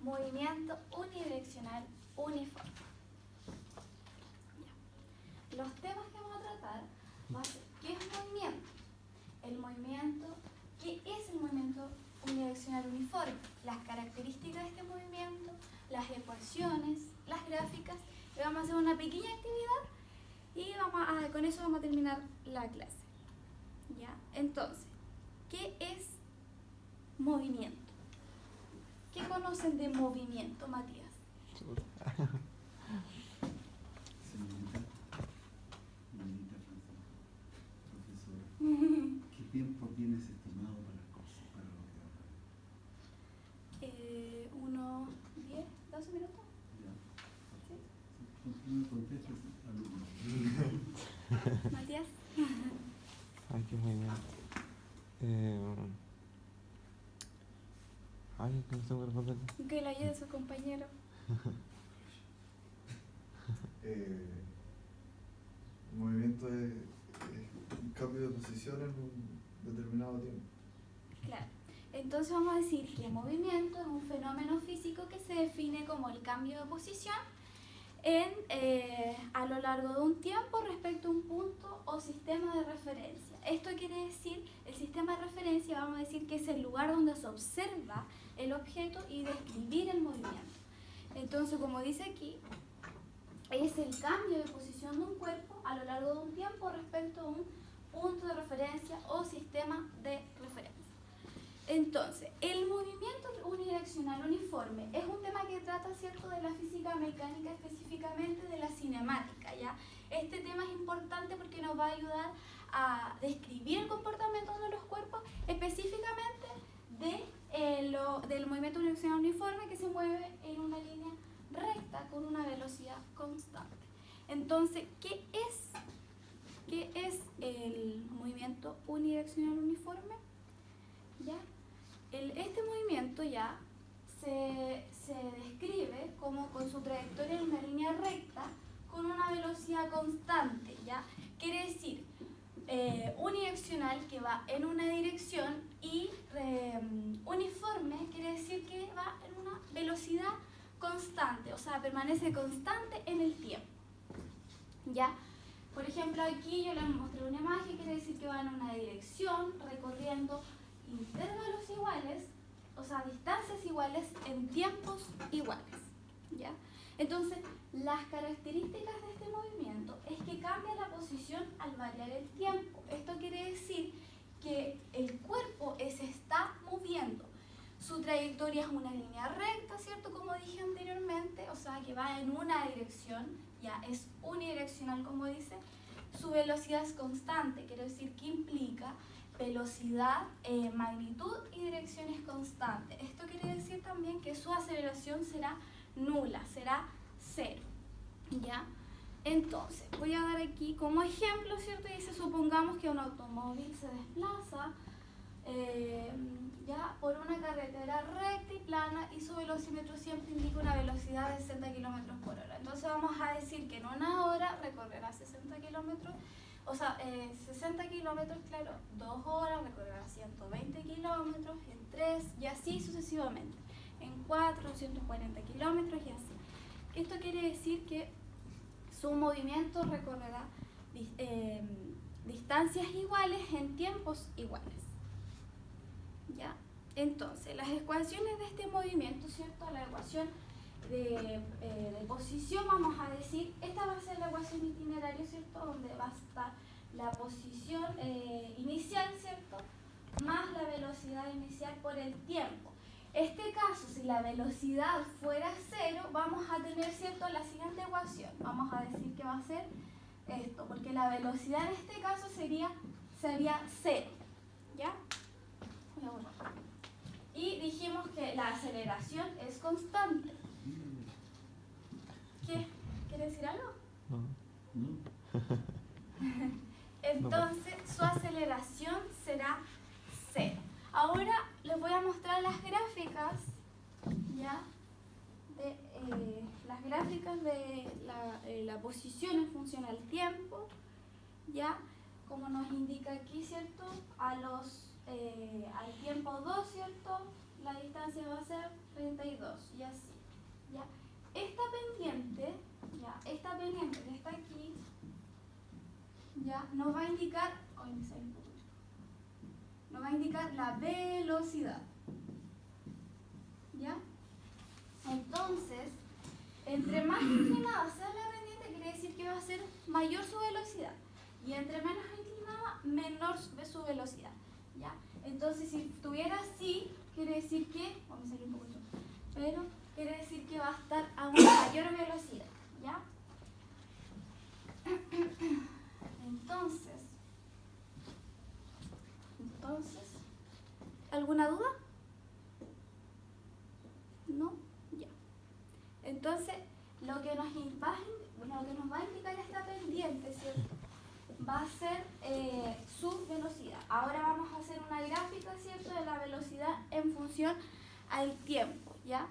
movimiento unidireccional uniforme. Ya. Los temas que vamos a tratar va a ser ¿qué es movimiento? El movimiento, ¿qué es el movimiento unidireccional uniforme? Las características de este movimiento, las ecuaciones, las gráficas. Y vamos a hacer una pequeña actividad y con eso vamos a terminar la clase. ¿Ya? Entonces, ¿qué es movimiento? ¿Qué conocen de movimiento, Matías? Señorita profesora, ¿qué tiempo tienes estimado para lo que hablas? 1, 10, 12 minutos. Ya. ¿Sí? Continúe, contestes, alumno. Matías. Ay, qué muy bien. Ay, que no sé responder. Que le ayude a su compañero. Movimiento es un cambio de posición en un determinado tiempo. Claro. Entonces vamos a decir que movimiento es un fenómeno físico que se define como el cambio de posición a lo largo de un tiempo respecto a un punto o sistema de referencia. Esto quiere decir, el sistema de referencia vamos a decir que es el lugar donde se observa el objeto y describir el movimiento. Entonces, como dice aquí, es el cambio de posición de un cuerpo a lo largo de un tiempo respecto a un punto de referencia o sistema de referencia. Entonces, el movimiento unidireccional uniforme es un tema que trata, ¿cierto?, de la física mecánica, específicamente de la cinemática, ¿ya? Este tema es importante porque nos va a ayudar a describir el comportamiento de los cuerpos, específicamente del movimiento unidireccional uniforme que se mueve en una línea recta con una velocidad constante. Entonces, ¿qué es el movimiento unidireccional uniforme? ¿Ya? Este movimiento ya se describe como con su trayectoria en una línea recta con una velocidad constante, ¿ya? Quiere decir unidireccional, que va en una dirección, y uniforme quiere decir que va en una velocidad constante, o sea, permanece constante en el tiempo, ¿ya? Por ejemplo, aquí yo les mostré una imagen, quiere decir que va en una dirección recorriendo intervalos iguales, o sea, distancias iguales en tiempos iguales, ¿ya? Entonces, las características de este movimiento es que cambia la posición al variar el tiempo. Esto quiere decir que el cuerpo se está moviendo. Su trayectoria es una línea recta, ¿cierto? Como dije anteriormente, o sea, que va en una dirección, ya es unidireccional, como dice. Su velocidad es constante, quiere decir que implica velocidad, magnitud y direcciones constantes. Esto quiere decir también que su aceleración será nula, será cero, ¿ya? Entonces, voy a dar aquí como ejemplo, ¿cierto? Dice, supongamos que un automóvil se desplaza ya por una carretera recta y plana y su velocímetro siempre indica una velocidad de 60 km por hora. Entonces vamos a decir que en una hora recorrerá 60 kilómetros, o sea, 60 kilómetros, claro, 2 horas recorrerá 120 kilómetros, en 3 y así sucesivamente, en 4, 140 kilómetros y así. Esto quiere decir que su movimiento recorrerá distancias iguales en tiempos iguales, ¿ya? Entonces, las ecuaciones de este movimiento, ¿cierto? La ecuación de posición, vamos a decir, esta va a ser la ecuación itinerario, ¿cierto? Donde va a estar la posición inicial, ¿cierto? Más la velocidad inicial por el tiempo. Este caso, si la velocidad fuera cero, vamos a tener, ¿cierto?, la siguiente ecuación. Vamos a decir que va a ser esto, porque la velocidad en este caso sería cero, ¿ya? Y dijimos que la aceleración es constante. ¿Qué? ¿Quiere decir algo? No. Entonces, su aceleración será cero. Ahora les voy a mostrar las gráficas, ¿ya? Las gráficas de la posición en función al tiempo, ¿ya? Como nos indica aquí, ¿cierto? Al tiempo 2, ¿cierto? la distancia va a ser 32 y así. ¿Ya? Esta pendiente que está aquí, ya nos va a indicar, nos va a indicar la velocidad. ¿Ya? Entonces, entre más inclinada sea la pendiente, quiere decir que va a ser mayor su velocidad. Y entre menos inclinada, menor su velocidad. ¿Ya? Entonces, si estuviera así, quiere decir que, vamos a salir un poquito, pero quiere decir que va a estar a una mayor velocidad. ¿Ya? Entonces, ¿alguna duda? ¿No? Ya. Entonces, lo que nos va a indicar esta pendiente, ¿cierto? Va a ser su velocidad. Ahora vamos a hacer una gráfica, ¿cierto?, de la velocidad en función al tiempo, ¿ya?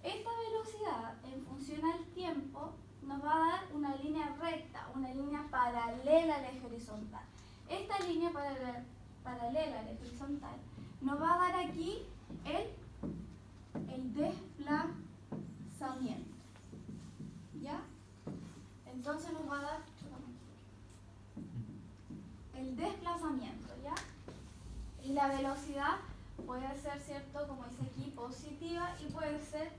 Esta velocidad en función al tiempo nos va a dar una línea recta, una línea paralela al eje horizontal. Esta línea paralela al eje horizontal nos va a dar aquí el desplazamiento. ¿Ya? Entonces nos va a dar el desplazamiento, ¿ya? Y la velocidad puede ser, ¿cierto?, como dice aquí, positiva y puede ser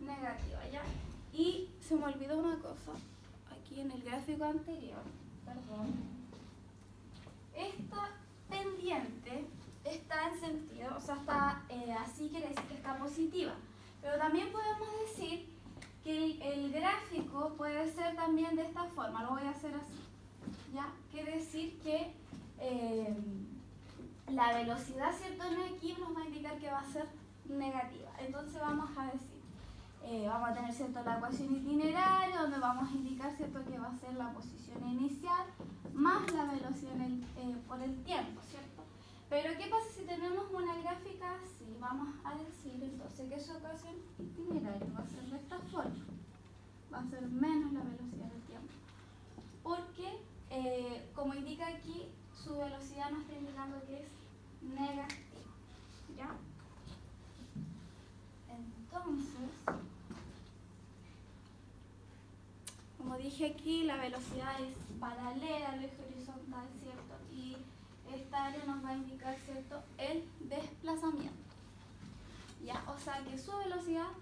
negativa, ¿ya? Y se me olvidó una cosa, aquí en el gráfico anterior, perdón. Esta pendiente está en sentido, o sea, está así, quiere decir que está positiva. Pero también podemos decir que el gráfico puede ser también de esta forma, lo voy a hacer así, ¿ya? Quiere decir que la velocidad, ¿cierto?, en aquí nos va a indicar que va a ser negativa. Entonces vamos a decir, vamos a tener, ¿cierto?, la ecuación itineraria, donde vamos a indicar, ¿cierto?, que va a ser la posición inicial más la velocidad por el tiempo, ¿cierto? Pero ¿qué pasa si tenemos una gráfica así? Vamos a decir entonces que su ecuación itineraria va a ser de esta forma. Va a ser menos la velocidad del tiempo. Porque, como indica aquí, su velocidad nos está indicando que es negativa. ¿Ya? Entonces, como dije aquí, la velocidad es paralela al eje horizontal, ¿cierto? Y esta área nos va a indicar, ¿cierto?, el desplazamiento. ¿Ya? O sea que su velocidad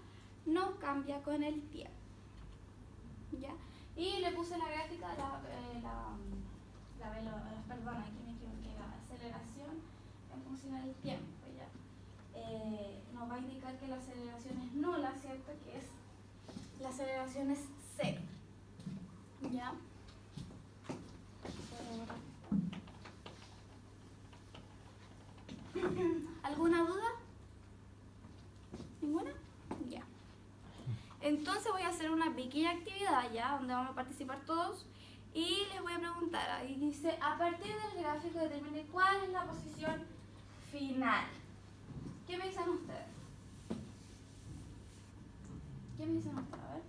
no cambia con el tiempo. ¿Ya? Y le puse la gráfica de perdón, aquí me equivoqué, la aceleración en función del tiempo. ¿Ya? Nos va a indicar que la aceleración es nula, ¿cierto? Que es, la aceleración es cero. ¿Ya? ¿Alguna duda? ¿Ninguna? Ya. Entonces voy a hacer una pequeña actividad ya, donde vamos a participar todos y les voy a preguntar. Ahí dice, a partir del gráfico determine cuál es la posición final. ¿Qué me dicen ustedes? ¿Qué me dicen ustedes? A ver.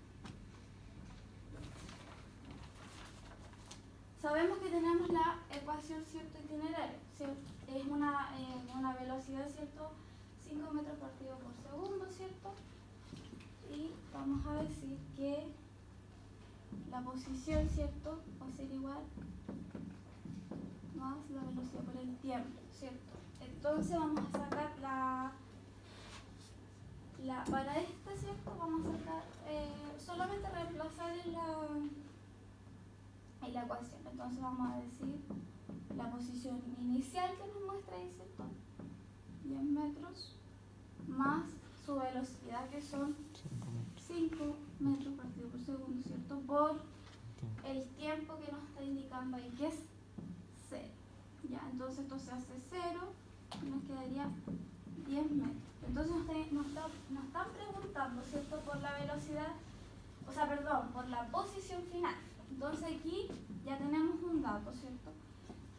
Sabemos que tenemos la ecuación, ¿cierto?, itinerario, ¿cierto? Es una velocidad, ¿cierto?, 5 metros partido por segundo, ¿cierto? Y vamos a decir que la posición, ¿cierto?, va a ser igual más la velocidad por el tiempo, ¿cierto? Entonces vamos a sacar para esta, ¿cierto?, vamos a sacar, solamente reemplazar en la ecuación. Entonces vamos a decir la posición inicial que nos muestra ahí, ¿cierto?, 10 metros, más su velocidad, que son 5 metros partido por segundo, ¿cierto?, por el tiempo que nos está indicando ahí, que es 0. ¿Ya? Entonces esto se hace 0 y nos quedaría 10 metros. Entonces nos están preguntando, ¿cierto?, por la velocidad, o sea, perdón, por la posición final. Entonces aquí ya tenemos un dato, ¿cierto?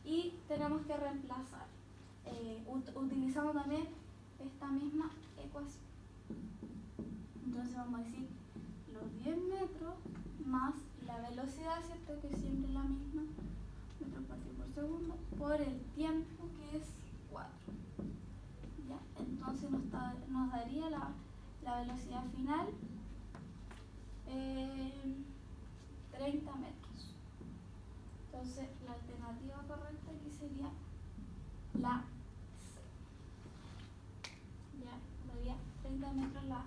Y tenemos que reemplazar, utilizando también esta misma ecuación. Entonces vamos a decir los 10 metros más la velocidad, ¿cierto?, que siempre es la misma, metros partido por segundo, por el tiempo, que es 4. ¿Ya? Entonces nos da daría la velocidad final 30 metros. Entonces la alternativa correcta aquí sería la C. Ya, daría 30 metros la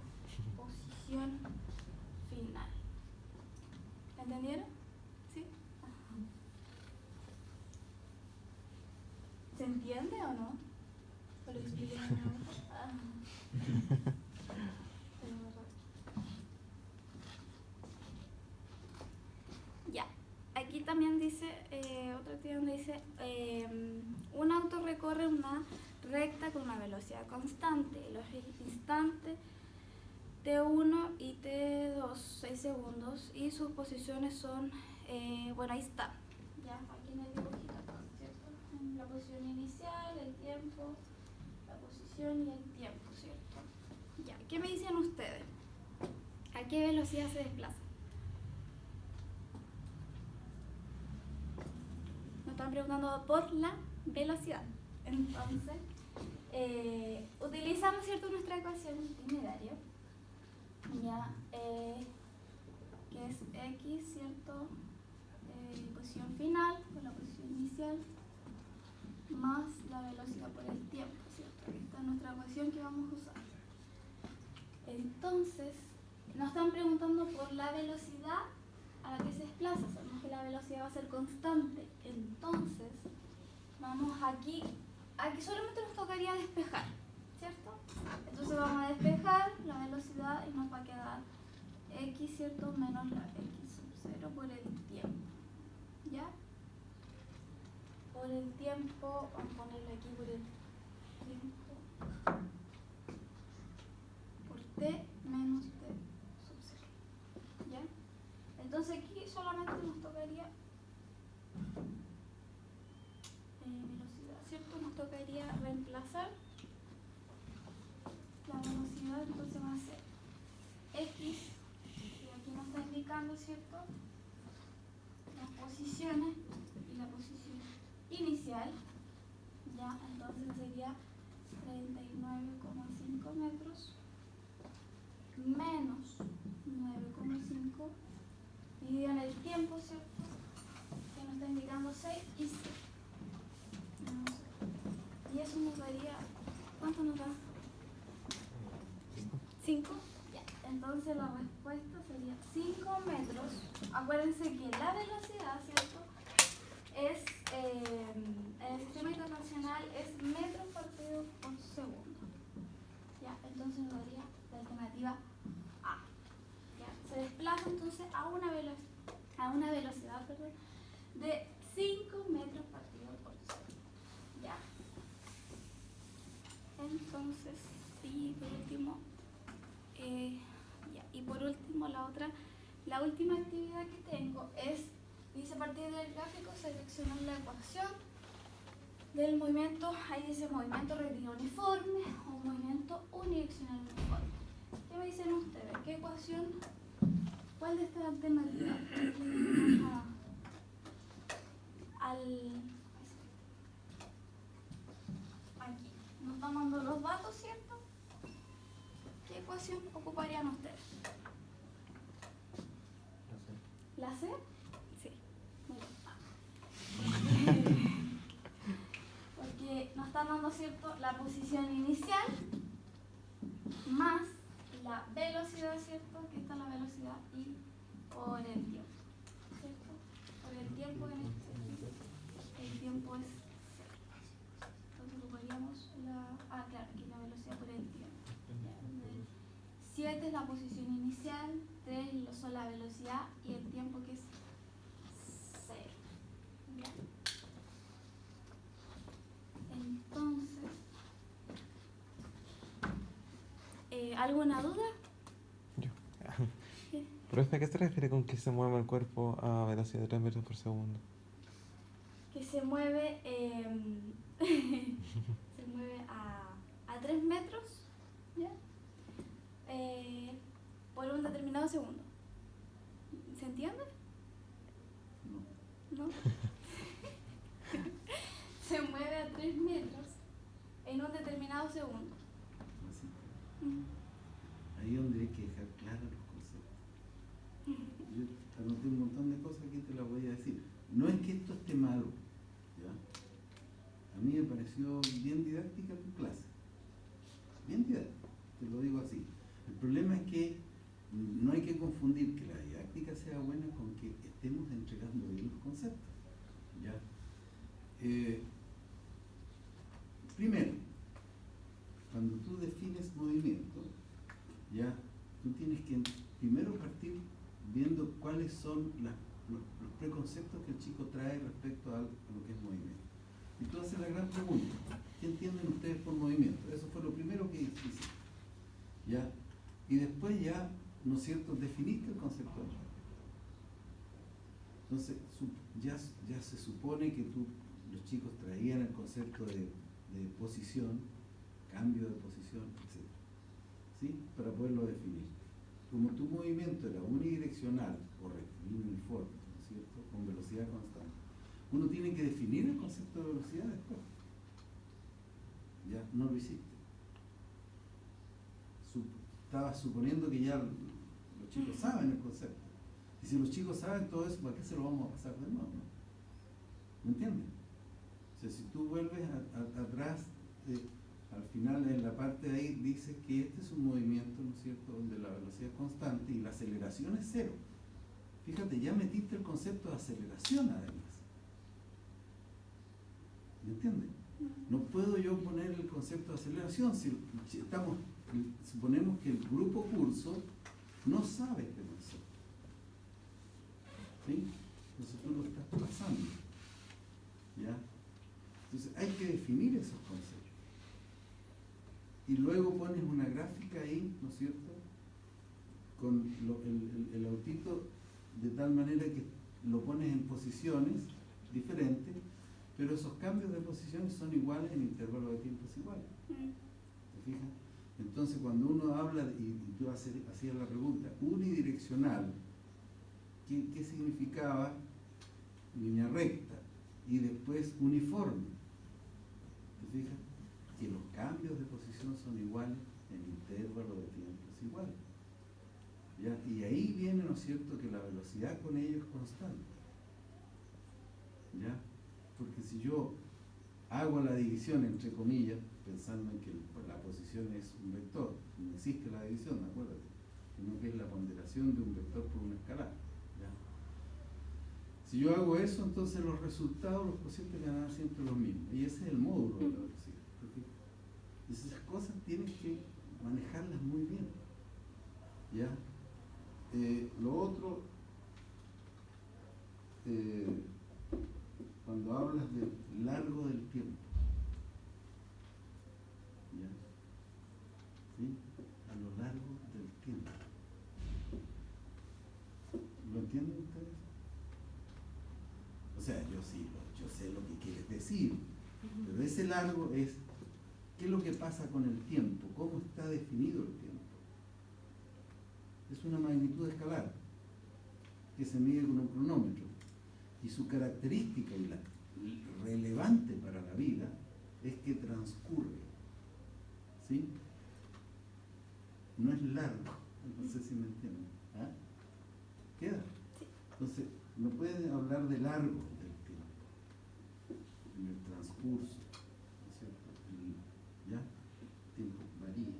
posición final. ¿Entendieron? ¿Sí? ¿Se entiende o no? ¿O lo expliqué de nuevo? Ya, aquí también dice, otra actividad donde dice, un auto recorre una recta con una velocidad constante, los instantes T1 y T2, 6 segundos, y sus posiciones son, bueno, ahí está, ya, aquí en el dibujito, ¿cierto? La posición inicial, el tiempo, la posición y el tiempo, ¿cierto? Ya, ¿qué me dicen ustedes? ¿A qué velocidad se desplaza? Nos están preguntando por la velocidad. Entonces, utilizamos, ¿cierto?, nuestra ecuación de itinerario, ya, que es x, ¿cierto?, posición final con la posición inicial más la velocidad por el tiempo, ¿cierto? Esta es nuestra ecuación que vamos a usar. Entonces, nos están preguntando por la velocidad a la que se desplaza. Sabemos que la velocidad va a ser constante. Entonces, vamos aquí solamente nos tocaría despejar, ¿cierto? Entonces vamos a despejar la velocidad y nos va a quedar x, ¿cierto?, menos la x sub 0 por el tiempo, ¿ya? Por el tiempo, vamos a ponerle aquí por el tiempo, por t menos t sub 0, ¿ya? Entonces aquí solamente nos tocaría velocidad, ¿cierto? Nos tocaría reemplazar la velocidad, entonces va a ser x, y aquí nos está indicando, ¿cierto?, las posiciones y la posición inicial, ya, entonces sería 39,5 metros menos 9,5 dividido en el tiempo, ¿cierto?, que nos está indicando 6 y 7. Y eso nos daría, ¿cuánto nos da? 5. Ya, entonces la respuesta sería 5 metros. Acuérdense que la velocidad, ¿cierto?, es, en el sistema internacional es metros partido por segundo. Ya, entonces nos daría la alternativa A. Ya, se desplaza entonces a una velocidad, perdón, de 5 metros partido por segundo. Ya. Entonces, y por último, ya, y por último la última actividad que tengo es, dice, a partir del gráfico seleccionar la ecuación del movimiento, ahí dice movimiento rectilíneo uniforme o movimiento unidireccional uniforme. ¿Qué me dicen ustedes? ¿Qué ecuación? ¿Cuál de estas alternativas? Aquí nos están dando los datos, ¿cierto? ¿Qué ecuación ocuparían ustedes? ¿La C? Sí. Muy bien. Porque nos están dando, ¿cierto?, la posición inicial más la velocidad, ¿cierto?, que esta es la velocidad, y por el tiempo, ¿cierto? Por el tiempo en el tiempo es 0. Entonces ocuparíamos claro, aquí la velocidad por el tiempo. 7 es la posición inicial, 3 son la velocidad y el tiempo, que es 0. ¿Ya? Entonces, ¿alguna duda? Yo. ¿Qué? Profe, ¿a qué se refiere con que se mueve el cuerpo a velocidad de 3 metros por segundo? Que se mueve, se mueve a 3 metros, ¿ya? Por un determinado segundo. ¿Se entiende? No. ¿No? Se mueve a 3 metros en un determinado segundo. Así. Ahí es donde hay que dejar claros los conceptos. Yo anoté un montón de cosas aquí, te las voy a decir. No es que esto esté malo, ¿ya? A mí me pareció bien didáctica tu clase. Bien didáctica, te lo digo así. El problema es que no hay que confundir que la didáctica sea buena con que estemos entregando bien los conceptos, ¿ya? Primero, cuando tú defines movimiento, ya, tú tienes que primero partir viendo cuáles son los preconceptos que el chico trae respecto a lo que es movimiento. Y tú haces la gran pregunta, ¿qué entienden ustedes por movimiento? Eso fue lo primero que hice, ¿ya? Y después ya, ¿no es cierto?, definiste el concepto de movimiento. Entonces, ya se supone que los chicos traían el concepto de posición, cambio de posición, etc. ¿Sí? Para poderlo definir. Como tu movimiento era unidireccional o rectilíneo uniforme, ¿no es cierto?, con velocidad constante, uno tiene que definir el concepto de velocidad después. Ya no lo hiciste. Estabas suponiendo que ya los chicos saben el concepto. Y si los chicos saben todo eso, ¿para qué se lo vamos a pasar de nuevo? ¿No? ¿Me entiendes? O sea, si tú vuelves atrás, al final en la parte de ahí dice que este es un movimiento, ¿no es cierto?, donde la velocidad es constante y la aceleración es cero. Fíjate, ya metiste el concepto de aceleración además. ¿Me entiendes? No puedo yo poner el concepto de aceleración si suponemos que el grupo curso no sabe este concepto. ¿Sí? Entonces tú lo estás pasando. ¿Ya? Entonces hay que definir esos conceptos. Y luego pones una gráfica ahí, ¿no es cierto?, con el autito de tal manera que lo pones en posiciones diferentes, pero esos cambios de posiciones son iguales en intervalos de tiempos iguales. ¿Te fijas? Entonces cuando uno habla, y tú hacías la pregunta, unidireccional, ¿qué significaba? Línea recta, y después uniforme. ¿Te fijas? Que los cambios de posición son iguales en intervalos de tiempos iguales. ¿Ya? Y ahí viene, ¿no es cierto?, que la velocidad con ellos es constante. ¿Ya? Porque si yo hago la división entre comillas, pensando en que la posición es un vector, no existe la división, acuérdate, sino que es la ponderación de un vector por una escalar. ¿Ya? Si yo hago eso, entonces los resultados, los cocientes van a dar siempre los mismos. Y ese es el módulo de la velocidad. Y esas cosas tienes que manejarlas muy bien. ¿Ya? Lo otro, cuando hablas del largo del tiempo, ¿ya? ¿Sí? A lo largo del tiempo. ¿Lo entienden ustedes? O sea, yo sé lo que quieres decir, pero ese largo es, ¿qué es lo que pasa con el tiempo? ¿Cómo está definido el tiempo? Es una magnitud escalar que se mide con un cronómetro. Y su característica y la relevante para la vida es que transcurre. ¿Sí? No es largo. No sé si me entienden. ¿Ah? ¿Queda? Entonces, no pueden hablar de largo del tiempo, en el transcurso, ¿no es cierto? ¿Ya? El tiempo varía.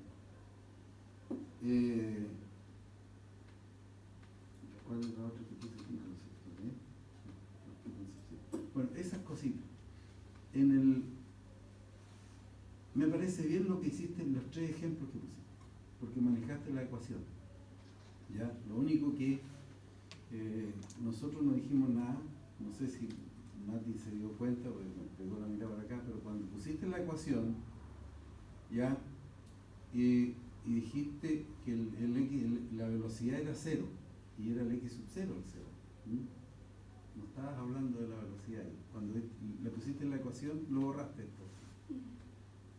¿Cuál es la otra que puse aquí? Bueno, esas cositas. Me parece bien lo que hiciste en los 3 ejemplos que pusiste, porque manejaste la ecuación. ¿Ya? Lo único que nosotros no dijimos nada, no sé si Mati se dio cuenta, porque me pegó la mirada para acá, pero cuando pusiste la ecuación, ¿ya? Y dijiste que la velocidad era 0, y era el x sub 0 el 0. No estabas hablando de la velocidad ahí. Cuando le pusiste en la ecuación, lo borraste esto.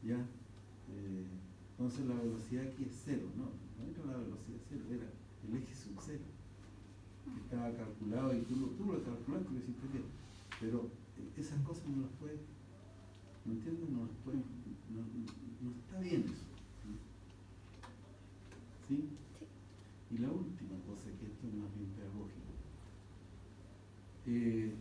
¿Ya? Entonces la velocidad aquí es 0, no era la velocidad 0, era el eje sub 0, que estaba calculado y tú lo calculaste, lo hiciste bien. Pero esas cosas no las puedes, ¿me entiendes? No está bien eso. eh,